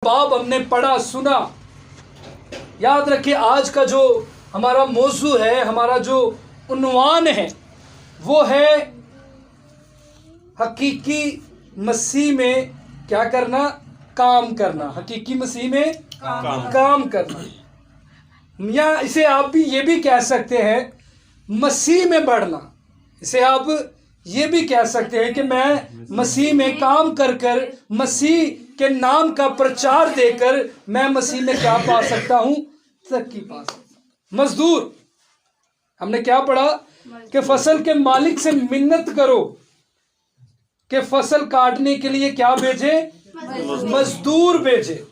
बाब हमने पढ़ा सुना। याद रखिए, आज का जो हमारा मौजू है, हमारा जो उन्वान है, वो है हकीकी मसीह में क्या करना, काम करना। हकीकी मसीह में काम करना, या इसे आप भी ये भी कह सकते हैं मसीह में बढ़ना। इसे आप ये भी कह सकते हैं कि मैं मसीह में काम कर कर, मसीह के नाम का प्रचार देकर मैं मसीह में क्या पा सकता हूं, तरक्की पा सकता हूं। मजदूर, हमने क्या पढ़ा कि फसल के मालिक से मिन्नत करो कि फसल काटने के लिए क्या भेजे, मजदूर भेजे।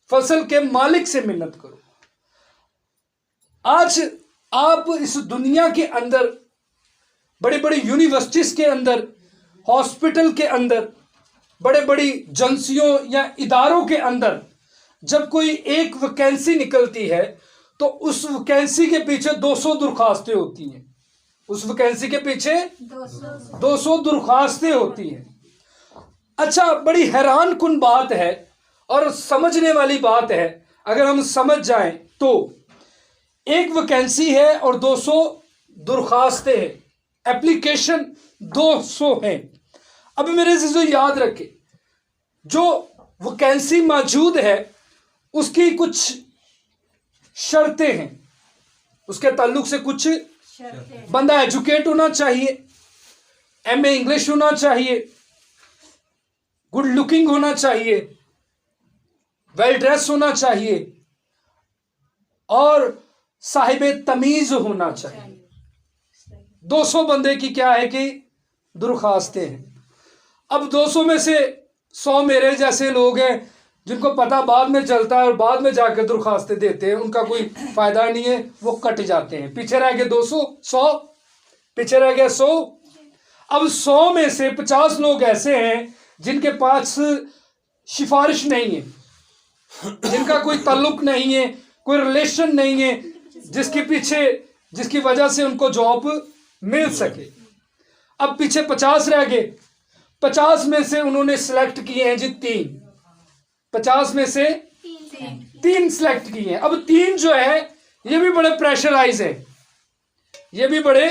फसल के मालिक से मिन्नत करो। आज आप इस दुनिया के अंदर, बड़ी बड़ी यूनिवर्सिटीज के अंदर, हॉस्पिटल के अंदर, बड़े बड़ी एजेंसियों या इदारों के अंदर जब कोई एक वैकेंसी निकलती है तो उस वैकेंसी के पीछे 200 दरखास्तें होती हैं। उस वैकेंसी के पीछे 200 दरखास्तें होती हैं। अच्छा, बड़ी हैरान कुन बात है और समझने वाली बात है। अगर हम समझ जाएं तो एक वैकेंसी है और 200 दरखास्तें हैं, एप्लीकेशन 200 हैं। अब मेरे से जो याद रखे, जो वैकेंसी मौजूद है उसकी कुछ शर्तें हैं, उसके ताल्लुक से कुछ बंदा एजुकेट होना चाहिए, एमए इंग्लिश होना चाहिए, गुड लुकिंग होना चाहिए, वेल ड्रेस होना चाहिए और साहिबे तमीज होना चाहिए। 200 बंदे की क्या है कि दरखास्तें हैं। अब 200 में से 100 मेरे जैसे लोग हैं जिनको पता बाद में चलता है और बाद में जाकर दरखास्तें देते हैं, उनका कोई फायदा नहीं है, वो कट जाते हैं। पीछे रह गए 200, 100 पीछे रह गया 100। अब 100 में से 50 लोग ऐसे हैं जिनके पास सिफारिश नहीं है, जिनका कोई ताल्लुक नहीं है, कोई रिलेशन नहीं है, जिसकी वजह से उनको जॉब मिल सके। अब पीछे 50 रह गए। 50 में से उन्होंने सिलेक्ट किए हैं जी 3। 50 में से 3 सिलेक्ट किए हैं। अब 3 जो है ये भी बड़े प्रेशराइज है, ये भी बड़े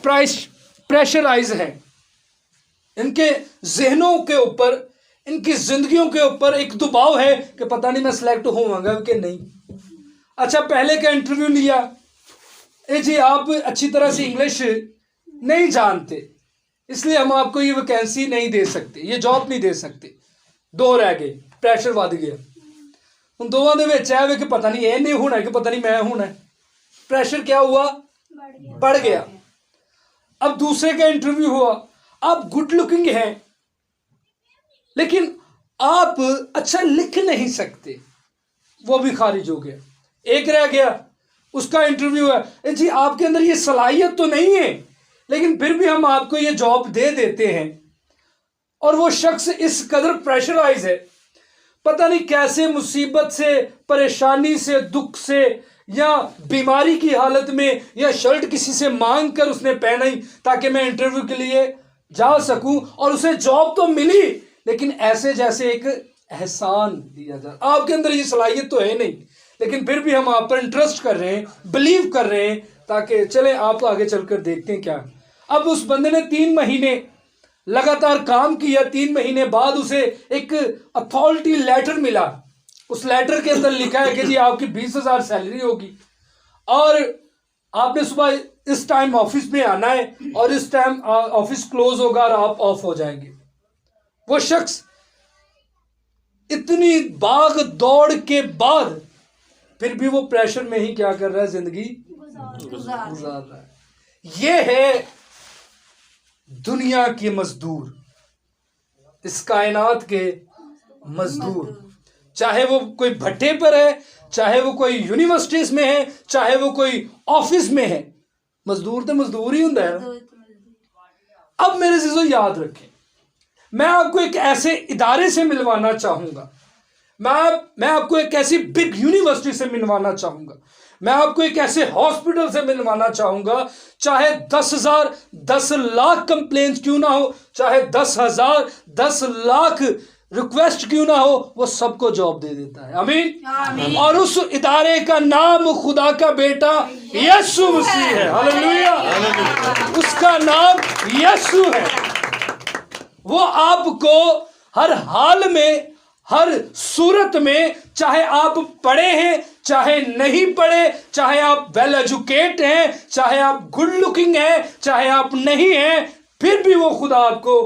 प्रेशराइज हैं। इनके जहनों के ऊपर, इनकी जिंदगियों के ऊपर एक दबाव है कि पता नहीं मैं सिलेक्ट होऊंगा कि नहीं। अच्छा, पहले का इंटरव्यू लिया, जी आप अच्छी तरह से इंग्लिश नहीं जानते, इसलिए हम आपको ये वैकेंसी नहीं दे सकते, ये जॉब नहीं दे सकते। 2 रह गए, प्रेशर बढ़ गया। उन दोवां दे विच है कि पता नहीं ये नहीं होना कि पता नहीं मैं होना। प्रेशर क्या हुआ, बढ़ गया। अब दूसरे का इंटरव्यू हुआ, आप गुड लुकिंग हैं लेकिन आप अच्छा लिख नहीं सकते, वो भी खारिज हो गया। एक रह गया, उसका इंटरव्यू है, जी आपके अंदर ये सलाहियत तो नहीं है लेकिन फिर भी हम आपको ये जॉब दे देते हैं। और वो शख्स इस कदर प्रेशराइज है, पता नहीं कैसे मुसीबत से, परेशानी से, दुख से या बीमारी की हालत में, या शर्ट किसी से मांग कर उसने पहनी ताकि मैं इंटरव्यू के लिए जा सकूं, और उसे जॉब तो मिली लेकिन ऐसे जैसे एक एहसान दिया जाए। आपके अंदर ये सलाहियत तो है नहीं लेकिन फिर भी हम आप पर इंटरेस्ट कर रहे हैं, बिलीव कर रहे हैं ताकि चले आप आगे चलकर देखते हैं क्या। अब उस बंदे ने 3 महीने लगातार काम किया। 3 महीने बाद उसे एक अथॉरिटी लेटर मिला। उस लेटर के अंदर लिखा है कि जी आपकी 20,000 सैलरी होगी और आपने सुबह इस टाइम ऑफिस में आना है और इस टाइम ऑफिस क्लोज होगा और आप ऑफ हो जाएंगे। वो शख्स इतनी भाग दौड़ के बाद फिर भी वो प्रेशर में ही क्या कर रहा है, जिंदगी गुजार रहा है। ये है दुनिया के मजदूर, इस कायनात के मजदूर। चाहे वो कोई भट्टे पर है, चाहे वो कोई यूनिवर्सिटीज में है, चाहे वो कोई ऑफिस में है, मजदूर तो मजदूर ही होता है। अब मेरे से याद रखें, मैं आपको एक ऐसे इदारे से मिलवाना चाहूंगा, मैं आपको एक ऐसी बिग यूनिवर्सिटी से मिलवाना चाहूंगा, मैं आपको एक ऐसे हॉस्पिटल से मिलवाना चाहूंगा, चाहे 10,000 10 लाख कंप्लेंट्स क्यों ना हो, चाहे 10,000 10 लाख रिक्वेस्ट क्यों ना हो, वो सबको जॉब दे देता है। आमीन। आमीन। और उस इदारे का नाम खुदा का बेटा यीशु मसीह है। हालेलुया। उसका नाम यीशु है। वो आपको हर हाल में, हर सूरत में, चाहे आप पढ़े हैं चाहे नहीं पढ़े, चाहे आप वेल एजुकेट हैं, चाहे आप गुड लुकिंग हैं, चाहे आप नहीं हैं, फिर भी वो खुदा आपको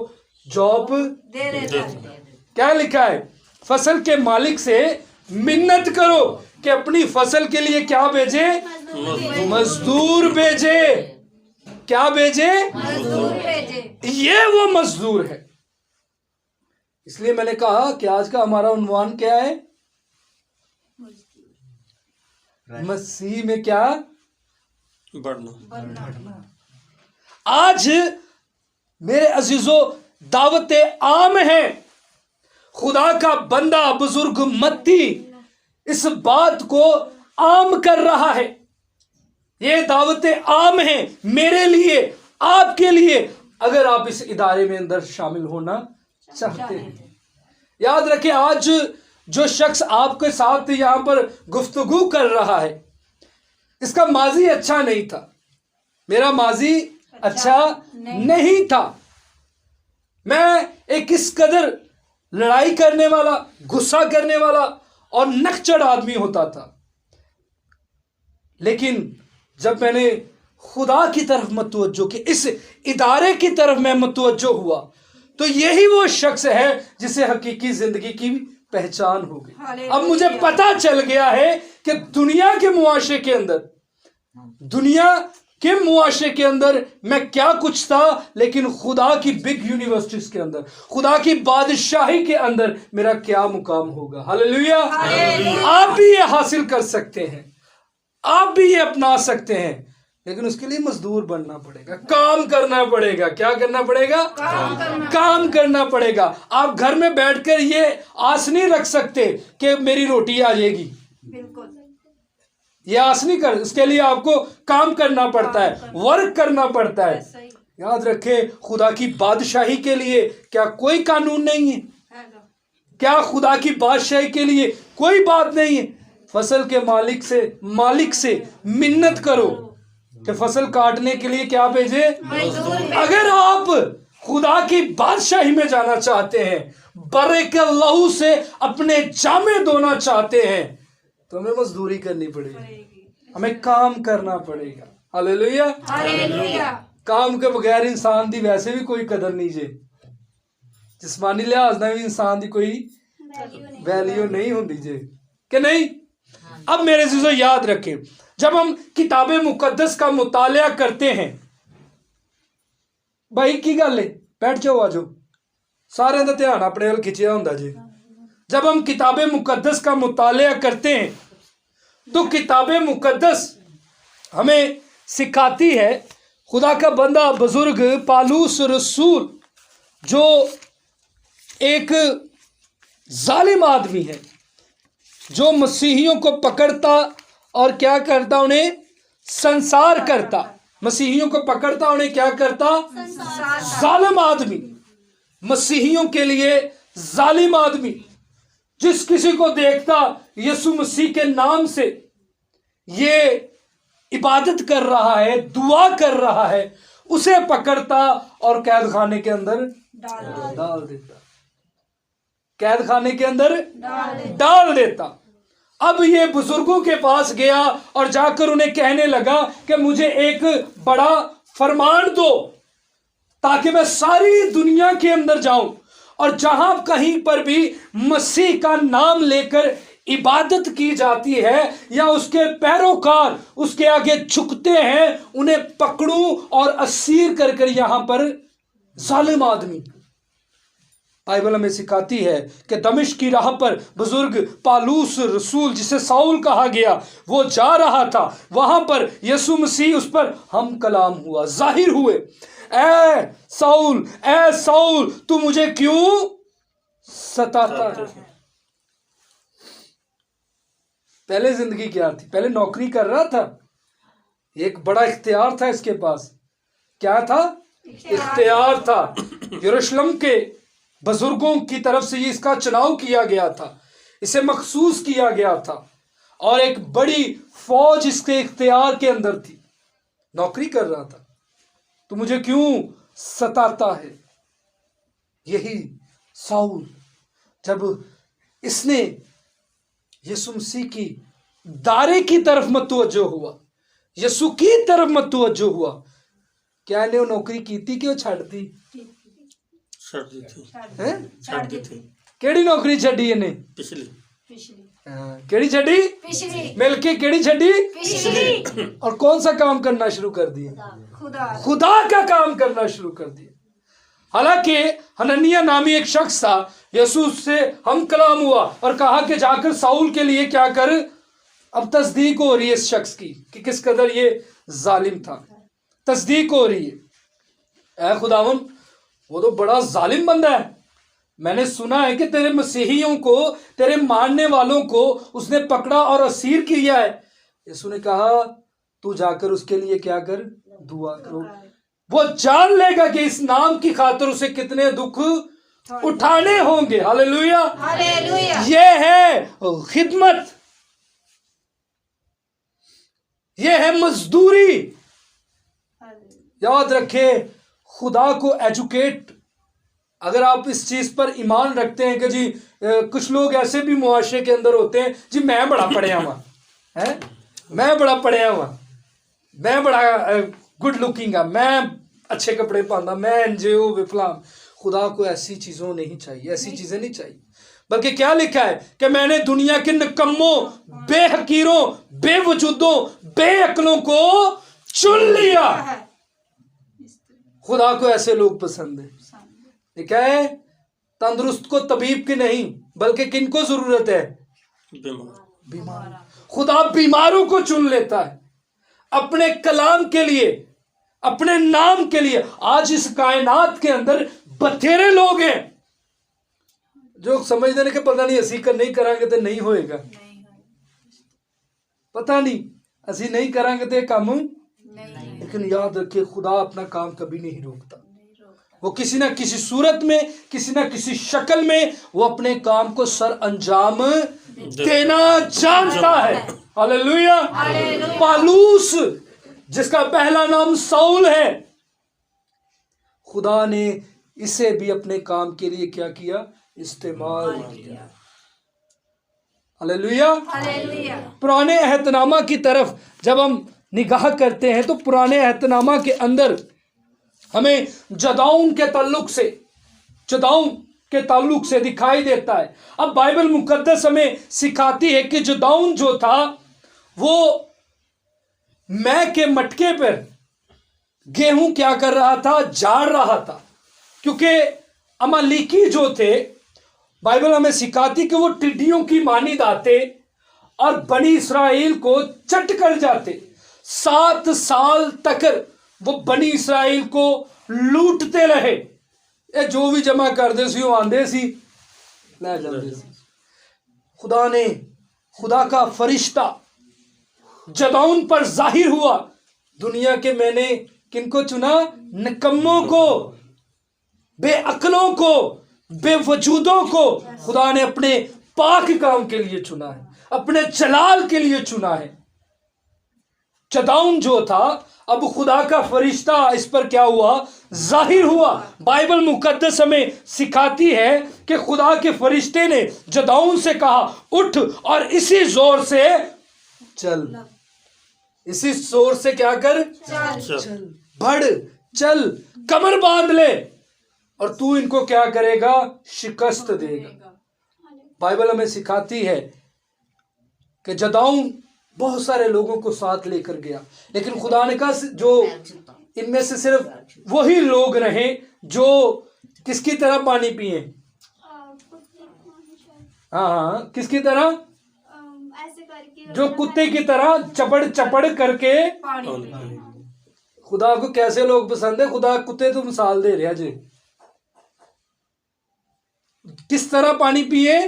जॉब दे देता है। क्या लिखा है? फसल के मालिक से मिन्नत करो कि अपनी फसल के लिए क्या भेजे? मजदूर भेजे। क्या भेजे? मजदूर भेजे। ये वो मजदूर है। इसलिए मैंने कहा कि आज का हमारा उन्वान क्या है? मसीह में क्या बढ़ना। आज मेरे अजीजों, दावत आम है। खुदा का बंदा बुजुर्ग मत्ती इस बात को आम कर रहा है। ये दावत आम है मेरे लिए, आपके लिए, अगर आप इस इदारे में अंदर शामिल होना चाहते हैं। याद रखें, आज जो शख्स आपके साथ यहां पर गुफ्तगू कर रहा है, इसका माजी अच्छा नहीं था। मेरा माजी अच्छा नहीं था। मैं एक किस कदर लड़ाई करने वाला, गुस्सा करने वाला और नकचड़ आदमी होता था। लेकिन जब मैंने खुदा की तरफ मतवज्जो की, इस इदारे की तरफ मैं मतवज्जो हुआ, तो यही वो शख्स है जिसे हकीकी जिंदगी की पहचान हो गई। अब मुझे पता चल गया है कि दुनिया के मुआशरे के अंदर मैं क्या कुछ था, लेकिन खुदा की बिग यूनिवर्सिटीज के अंदर, खुदा की बादशाही के अंदर मेरा क्या मुकाम होगा। हालेलुया। आप भी ये हासिल कर सकते हैं, आप भी ये अपना सकते हैं, लेकिन उसके लिए मजदूर बनना पड़ेगा, काम करना पड़ेगा। क्या करना पड़ेगा? काम करना पड़ेगा। आप घर में बैठकर ये आस नहीं रख सकते कि मेरी रोटी आ जाएगी। बिल्कुल। ये आस नहीं कर, उसके लिए आपको काम करना पड़ता है, वर्क करना पड़ता है। याद रखें, खुदा की बादशाही के लिए क्या कोई कानून नहीं है? क्या खुदा की बादशाही के लिए कोई बात नहीं है? फसल के मालिक से मिन्नत करो कि फसल काटने के लिए क्या भेजे? अगर आप खुदा की बादशाही में जाना चाहते हैं, बर्रे के लहू से अपने जामे धोना चाहते हैं, तो हमें मजदूरी करनी पड़ेगी, हमें काम करना पड़ेगा। हालेलुया। हालेलुया। काम के बगैर इंसान दी वैसे भी कोई कदर नहीं जे, जिस्मानी लिहाज ना भी इंसान दी कोई वैल्यू नहीं होती जे, कि नहीं? अब मेरे चीजों याद रखें, जब हम किताबे मुकद्दस का मुतालिया करते हैं, भाई की गल है, बैठ जाओ, आ जाओ, सारे का ध्यान अपने वाल खिंचिया होंदा जी। जब हम किताबे मुकद्दस का मुतालिया करते हैं, तो किताबे मुकद्दस हमें सिखाती है, खुदा का बंदा बुजुर्ग पालूस रसूल, जो एक जालिम आदमी है, जो मसीहियों को पकड़ता और क्या करता, उन्हें संसार करता। मसीहियों को पकड़ता, उन्हें क्या करता? जालिम आदमी, मसीहियों के लिए जालिम आदमी, जिस किसी को देखता यीशु मसीह के नाम से ये इबादत कर रहा है, दुआ कर रहा है, उसे पकड़ता और कैद खाने के अंदर डाल देता। कैद खाने के अंदर डाल देता। अब ये बुजुर्गों के पास गया और जाकर उन्हें कहने लगा कि मुझे एक बड़ा फरमान दो, ताकि मैं सारी दुनिया के अंदर जाऊं और जहां कहीं पर भी मसीह का नाम लेकर इबादत की जाती है या उसके पैरोकार उसके आगे झुकते हैं, उन्हें पकड़ूं और असीर कर कर यहां पर जालिम आदमी। बाइबल हमें सिखाती है कि दमिश्क की राह पर बुजुर्ग पालूस रसूल, जिसे साउल कहा गया, वो जा रहा था। वहां पर यीशु मसीह उस पर हम कलाम हुआ, जाहिर हुए। ए साउल, तू मुझे क्यों सताता है? पहले जिंदगी क्या थी? पहले नौकरी कर रहा था, एक बड़ा इख्तियार था इसके पास। क्या था? इख्तियार था। यरूशलेम के बुजुर्गों की तरफ से ये इसका चुनाव किया गया था, इसे मखसूस किया गया था और एक बड़ी फौज इसके इख्तियार के अंदर थी। नौकरी कर रहा था, तो मुझे क्यों सताता है? यही साउल जब इसने यीशु मसीह की दारे की तरफ मतवज्जो हुआ, यीशु की तरफ मतवज्जो हुआ, क्या इन्हें वो नौकरी की थी कि वो छड़ दी? छड़ दी थी। हैं? छड़ दी थी। केड़ी नौकरी छड़ी इन्हें? पिछली। पिछली केड़ी छड़ी? पिछली मिलके केड़ी छड़ी? पिछली और कौन सा काम करना शुरू कर दिया? खुदा खुदा का काम करना शुरू कर दिया। हालांकि हननिया नामी एक शख्स था, यीशु से हम कलाम हुआ और कहा कि जाकर साउल के लिए क्या कर। अब तस्दीक हो रही है इस शख्स की कि किस कदर ये जालिम था। तस्दीक हो रही है, ऐ खुदावन वो तो बड़ा जालिम बंदा है। मैंने सुना है कि तेरे मसीहियों को, तेरे मानने वालों को उसने पकड़ा और असीर किया है। यीशु ने कहा तू जाकर उसके लिए क्या कर, दुआ करो। वो जान लेगा कि इस नाम की खातिर उसे कितने दुख उठाने होंगे। हालेलुया, हालेलुया ये है खिदमत, ये है मजदूरी। याद रखे, खुदा को एजुकेट, अगर आप इस चीज पर ईमान रखते हैं कि जी कुछ लोग ऐसे भी मुआशरे के अंदर होते हैं जी मैं बड़ा पढ़िया हुआ है, मैं बड़ा पढ़िया हुआ, मैं बड़ा गुड लुकिंग है, मैं अच्छे कपड़े पहनता, मैं एनजीओ विफलाम। खुदा को ऐसी चीजों नहीं चाहिए, ऐसी चीजें नहीं चाहिए। बल्कि क्या लिखा है कि मैंने दुनिया के निकम्मों, बेहकीरों, बेवजूदों, बेअक्लों को चुन लिया। खुदा को ऐसे लोग पसंद है। ये क्या है? तंदुरुस्त को तबीब की नहीं, बल्कि किनको जरूरत है? बीमार। खुदा बीमारों को चुन लेता है अपने कलाम के लिए, अपने नाम के लिए। आज इस कायनात के अंदर बथेरे लोग हैं जो समझते हैं कि पता नहीं असी कर नहीं करांगे तो नहीं होएगा, पता नहीं असी नहीं करांगे तो काम। लेकिन याद रखिए, खुदा अपना काम कभी नहीं रोकता। वो किसी ना किसी सूरत में, किसी ना किसी शक्ल में वो अपने काम को सर अंजाम देना जानता है। हालेलुया। पालूस जिसका पहला नाम साउल है, खुदा ने इसे भी अपने काम के लिए क्या किया? इस्तेमाल किया। हालेलुया। पुराने अहदनामा की तरफ जब हम निगाह करते हैं तो पुराने अहदनामा के अंदर हमें जदाऊन के ताल्लुक से दिखाई देता है। अब बाइबल मुकद्दस हमें सिखाती है कि जदाऊन जो था वो मैं के मटके पर गेहूं क्या कर रहा था? झाड़ रहा था। क्योंकि अमालेकी जो थे, बाइबल हमें सिखाती कि वो टिड्डियों की मानिंद आते और बनी इस्राएल को चट कर जाते। 7 साल तक वो बनी इस्राएल को लूटते रहे। ये जो भी जमा करते सी वो आंदे सी ले जाते सी। खुदा का फरिश्ता जदाऊन पर जाहिर हुआ। दुनिया के मैंने किनको चुना? निकम्मों को, बेअक्लों को, बेवजूदों को खुदा ने अपने पाक काम के लिए चुना है, अपने जलाल के लिए चुना है। जदाऊन जो था, अब खुदा का फरिश्ता इस पर क्या हुआ? जाहिर हुआ। बाइबल मुकद्दस हमें सिखाती है कि खुदा के फरिश्ते ने जदाऊन से कहा उठ और इसी जोर से चल। इसी जोर से क्या कर? चल, बढ़, चल, कमर बांध ले और तू इनको क्या करेगा? शिकस्त देगा। बाइबल हमें सिखाती है कि जदाऊन बहुत सारे लोगों को साथ लेकर गया, लेकिन खुदा ने कहा जो इनमें से सिर्फ वही लोग रहे जो किसकी तरह पानी पिए। हाँ, किसकी तरह? ऐसे करके जो कुत्ते की तरह चपड़ चपड़ करके। खुदा को कैसे लोग पसंद है? खुदा कुत्ते तो मिसाल दे रहा जी। किस तरह पानी पिए?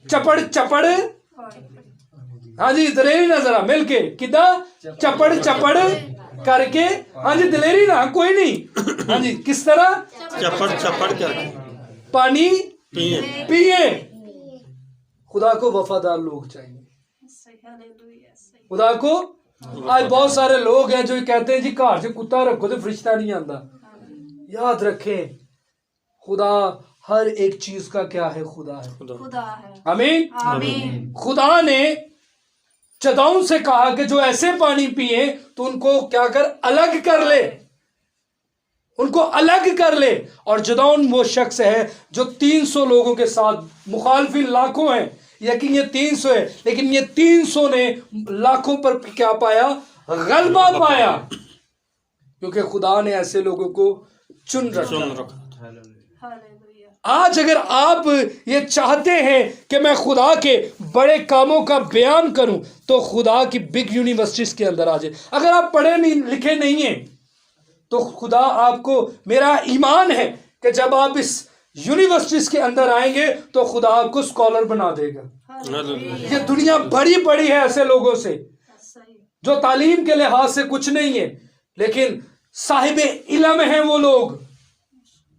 चपड़ चपड़। हाँ जी, इधर ही नजरा मिलके किदा चपड़ चपड़ करके, हाँ जी दिलेरी ना, कोई नहीं, हाँ जी किस तरह चपड़ चपड़ करके पानी पिए। पिए। खुदा को वफादार लोग चाहिए। हालेलुया, सही। खुदा को आज बहुत सारे लोग हैं जो कहते हैं जी घर से कुत्ता रखो तो फरिश्ता नहीं आता। याद रखें खुदा हर एक चीज का क्या है, खुदा है। खुदा है। आमीन। आमीन। खुदा ने चदाउन से कहा कि जो ऐसे पानी पिए तो उनको क्या कर, अलग कर ले, उनको अलग कर ले। और जदाउन वो शख्स है जो 300 लोगों के साथ, मुखालफिन लाखों हैं, यकीन ये 300 है, लेकिन ये 300 ने लाखों पर क्या पाया, गलबा पाया, क्योंकि खुदा ने ऐसे लोगों को चुन रखा। हालेलुया। आज अगर आप ये चाहते हैं कि मैं खुदा के बड़े कामों का बयान करूं तो खुदा की बिग यूनिवर्सिटीज के अंदर आ जाए। अगर आप पढ़े नहीं लिखे नहीं हैं तो खुदा आपको, मेरा ईमान है कि जब आप इस यूनिवर्सिटीज के अंदर आएंगे तो खुदा आपको स्कॉलर बना देगा। हालेलुया। ये दुनिया भरी पड़ी है ऐसे लोगों से सही। जो तालीम के लिहाज से कुछ नहीं है, लेकिन साहिबे इल्म हैं वो लोग।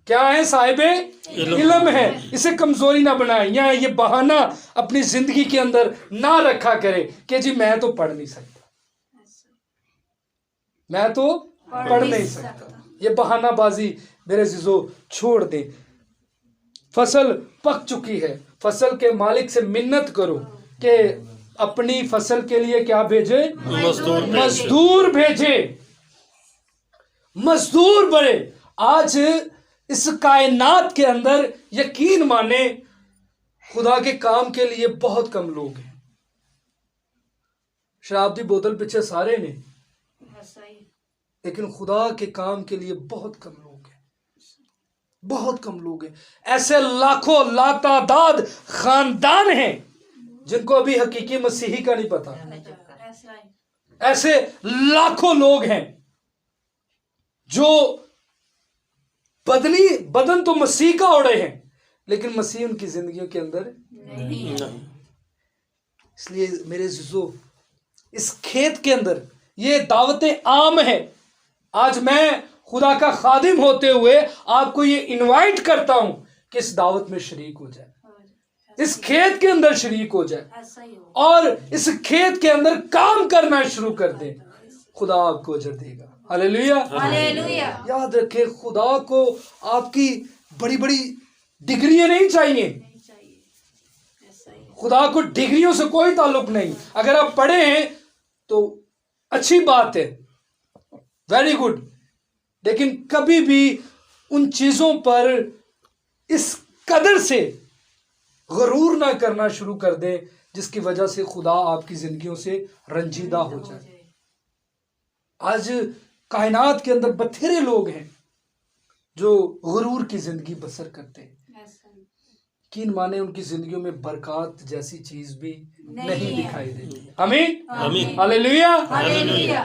क्या है, साहिबे इल्म है। इसे कमजोरी ना बनाए, या ये बहाना अपनी जिंदगी के अंदर ना रखा करे कि जी मैं तो पढ़ नहीं सकता, मैं तो पढ़ नहीं सकता। ये बहानाबाजी मेरे जीजो छोड़ दे। फसल पक चुकी है, फसल के मालिक से मिन्नत करो कि अपनी फसल के लिए क्या भेजे, मजदूर भेजे, मजदूर बढ़े। आज इस कायनात के अंदर यकीन माने खुदा के काम के लिए बहुत कम लोग हैं। शराब की बोतल पीछे सारे ने, सही। लेकिन खुदा के काम के लिए बहुत कम लोग हैं, बहुत कम लोग हैं। ऐसे लाखों लातादाद खानदान हैं जिनको अभी हकीकी मसीही का नहीं पता। ऐसा ही। ऐसे लाखों लोग हैं जो बदन तो मसीह का ओढ़े हैं, लेकिन मसीह उनकी जिंदगियों के अंदर नहीं। इसलिए मेरे जीजो, इस खेत के अंदर ये दावतें आम है। आज मैं खुदा का खादिम होते हुए आपको ये इनवाइट करता हूं कि इस दावत में शरीक हो जाए, इस खेत के अंदर शरीक हो जाए ऐसा ही हो। और इस खेत के अंदर काम करना शुरू कर दे। खुदा आपको अजर देगा। हालेलुया। हालेलुया। याद रखें खुदा को आपकी बड़ी बड़ी डिग्रियां नहीं चाहिए। नहीं चाहिए। ऐसा ही। खुदा को डिग्रियों से कोई ताल्लुक नहीं। अगर आप पढ़े हैं तो अच्छी बात है, वेरी गुड, लेकिन कभी भी उन चीजों पर इस कदर से गरूर ना करना शुरू कर दे जिसकी वजह से खुदा आपकी जिंदगियों से रंजीदा हो जाए। आज कायनात के अंदर बथेरे लोग हैं जो गरूर की जिंदगी बसर करते हैं। ऐसा ही। यकीन माने उनकी जिंदगियों में बरकत जैसी चीज भी नहीं है। दिखाई देती। आमीन। आमीन। हालेलुया। हालेलुया।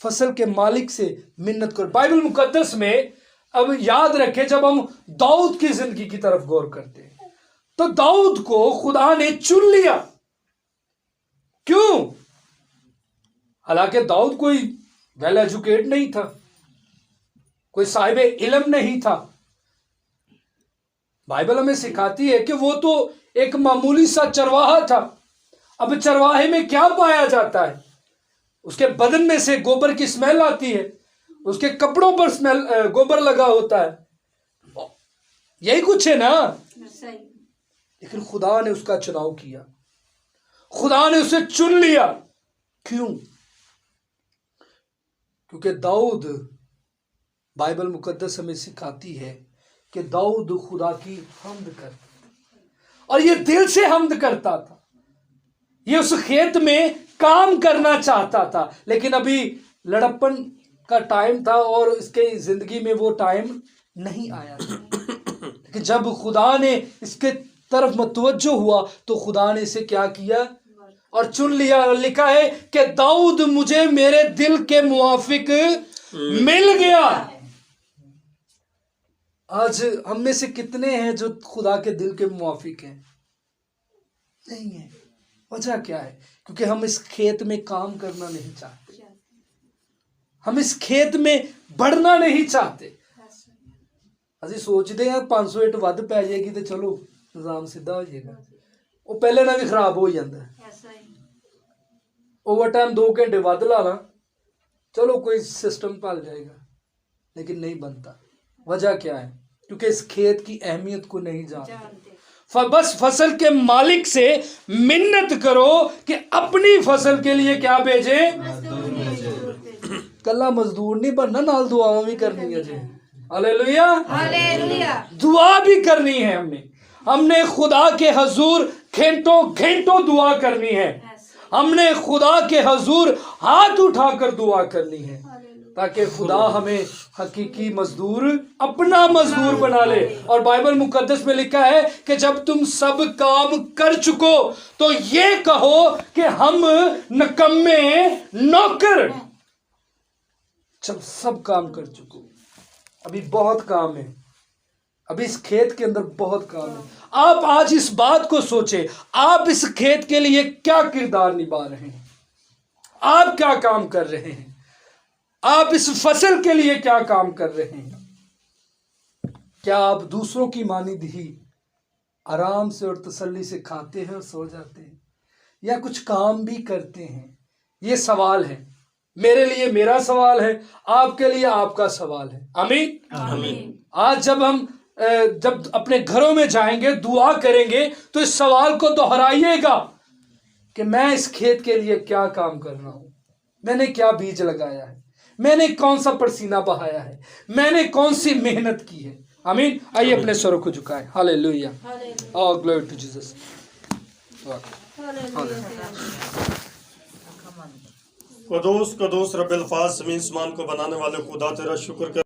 फसल के मालिक से मिन्नत करो। बाइबल मुकद्दस में अब याद रखें, जब हम दाऊद की जिंदगी की तरफ गौर करते हैं तो दाऊद को खुदा ने चुन लिया। क्यों? हालांकि दाऊद कोई वेल एजुकेट नहीं था, कोई साहिब इल्म नहीं था। बाइबल हमें सिखाती है कि वो तो एक मामूली सा चरवाहा था। अब चरवाहे में क्या पाया जाता है? उसके बदन में से गोबर की स्मेल आती है, उसके कपड़ों पर स्मेल गोबर लगा होता है, यही कुछ है ना। ऐसा ही। लेकिन खुदा ने उसका चुनाव किया, खुदा ने उसे चुन लिया। क्यों? क्योंकि दाऊद, बाइबल मुकद्दस हमें सिखाती है कि दाऊद खुदा की हम्द करता और ये दिल से हम्द करता था। ये उस खेत में काम करना चाहता था, लेकिन अभी लड़प्पन का टाइम था और इसके जिंदगी में वो टाइम नहीं आया था। लेकिन जब खुदा ने इसके तरफ मुतवज्जो हुआ तो खुदा ने इसे क्या किया और चुन लिया। और लिखा है कि दाऊद मुझे मेरे दिल के मुआफिक मिल गया। आज हम में से कितने हैं जो खुदा के दिल के मुआफिक हैं? नहीं है। वजह क्या है? क्योंकि हम इस खेत में काम करना नहीं चाहते। हम इस खेत में बढ़ना नहीं चाहते। ਅਸੀਂ ਸੋਚਦੇ ਆ 500 ਇੱਟ ਵੱਧ ਪੈ ਜਾਏਗੀ ਤੇ ਚਲੋ ਨਿਜ਼ਾਮ ਸਿੱਧਾ ਹੋ ਜਾਏਗਾ, ਉਹ ਪਹਿਲੇ ਨਾਲ ਵੀ ਖਰਾਬ ਹੋ ਜਾਂਦਾ ਹੈ। ऐसा ही ओवर टाइम 2 घंटे ਵੱਧ ਲਾ ਲਾਂ चलो कोई सिस्टम पल जाएगा, लेकिन नहीं बनता। वजह क्या है? क्योंकि इस खेत की अहमियत को नहीं जानते। जानते बस फसल के मालिक से मिन्नत करो कि अपनी फसल के लिए क्या भेजे, कला मजदूर नहीं बनना, नाल दुआवां भी करनी है जी। हालेलुया, हालेलुया दुआ भी करनी है। हमने खुदा के हजूर घंटों घंटों दुआ करनी है। हमने खुदा के हजूर हाथ उठाकर दुआ करनी है ताकि खुदा हमें हकीकी मजदूर, अपना मजदूर बना ले। और बाइबल मुकद्दस में लिखा है कि जब तुम सब काम कर चुको तो ये कहो कि हम निकम्मे नौकर। जब सब काम कर चुको, अभी बहुत काम है, अभी इस खेत के अंदर बहुत काम है। आप आज इस बात को सोचें, आप इस खेत के लिए क्या किरदार निभा रहे हैं, आप क्या काम कर रहे हैं, आप इस फसल के लिए क्या काम कर रहे हैं। क्या आप दूसरों की मानी ही आराम से और तसल्ली से खाते हैं और सो जाते हैं, या कुछ काम भी करते हैं? ये सवाल है, मेरे लिए मेरा सवाल है, आपके लिए आपका सवाल है। आमीन। आमीन। आज जब अपने घरों में जाएंगे, दुआ करेंगे, तो इस सवाल को दोहराइएगा कि मैं इस खेत के लिए क्या काम कर रहा हूं, मैंने क्या बीज लगाया है, मैंने कौन सा पसीना बहाया है, मैंने कौन सी मेहनत की है। आमीन। आइए अपने स्वरों को झुकाएं। Hallelujah, all glory to Jesus. कदूस कदूस रब्बिल फाज़, ज़मीन आसमान को बनाने वाले खुदा तेरा शुक्र कर